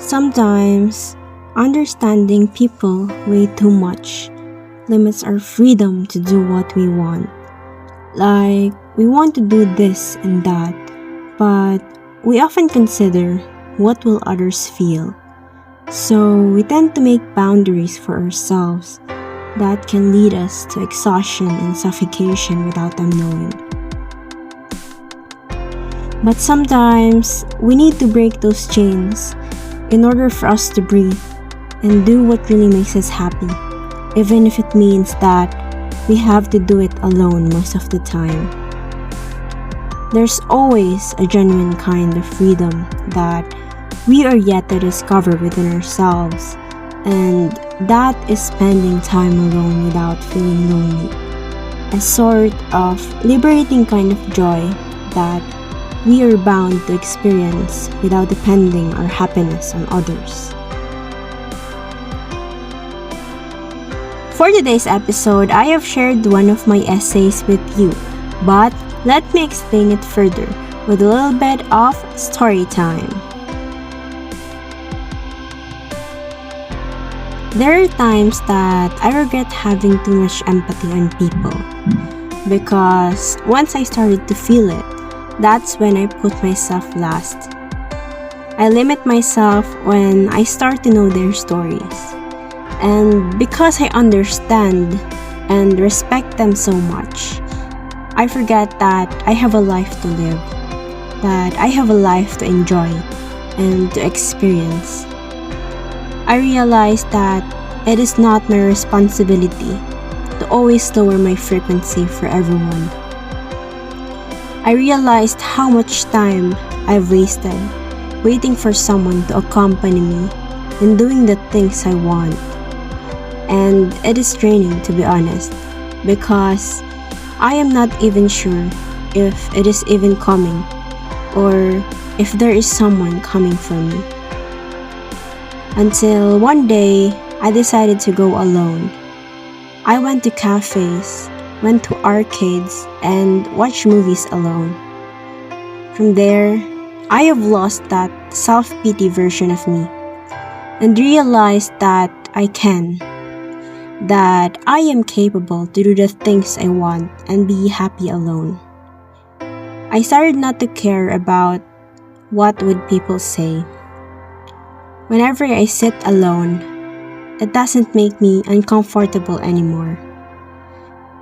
Sometimes, understanding people way too much limits our freedom to do what we want. Like, we want to do this and that, but we often consider what will others feel. So, we tend to make boundaries for ourselves that can lead us to exhaustion and suffocation without them knowing. But sometimes, we need to break those chains in order for us to breathe and do what really makes us happy, even if it means that we have to do it alone most of the time. There's always a genuine kind of freedom that we are yet to discover within ourselves, and that is spending time alone without feeling lonely. A sort of liberating kind of joy that we are bound to experience without depending our happiness on others. For today's episode, I have shared one of my essays with you, but let me explain it further with a little bit of story time. There are times that I regret having too much empathy on people, because once I started to feel it, that's when I put myself last. I limit myself when I start to know their stories. And because I understand and respect them so much, I forget that I have a life to live, that I have a life to enjoy and to experience. I realized that it is not my responsibility to always lower my frequency for everyone. I realized how much time I've wasted waiting for someone to accompany me in doing the things I want. And it is draining, to be honest, because I am not even sure if it is even coming or if there is someone coming for me. Until one day, I decided to go alone. I went to cafes, went to arcades, and watched movies alone. From there, I have lost that self-pity version of me and realized that I can, that I am capable to do the things I want and be happy alone. I started not to care about what would people say. Whenever I sit alone, it doesn't make me uncomfortable anymore.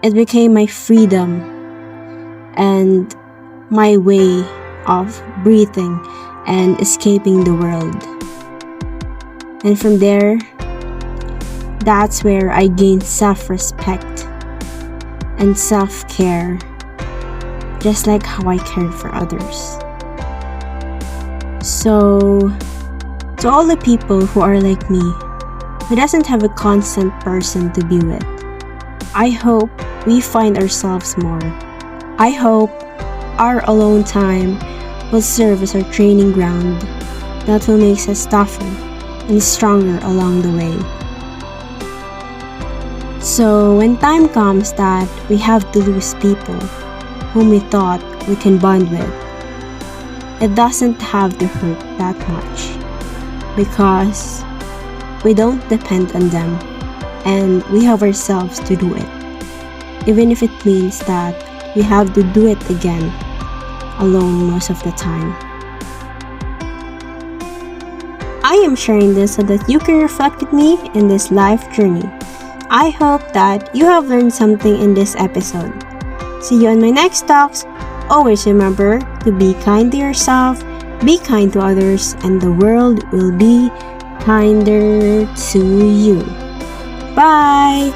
It became my freedom and my way of breathing and escaping the world. And from there, that's where I gained self-respect and self-care, just like how I cared for others. So, to all the people who are like me, who doesn't have a constant person to be with, I hope we find ourselves more. I hope our alone time will serve as our training ground that will make us tougher and stronger along the way. So when time comes that we have to lose people whom we thought we can bond with, it doesn't have to hurt that much, because we don't depend on them and we have ourselves to do it, even if it means that we have to do it again alone most of the time. I am sharing this so that you can reflect with me in this life journey. I hope that you have learned something in this episode. See you on my next talks. Always remember to be kind to yourself, be kind to others, and the world will be kinder to you. Bye!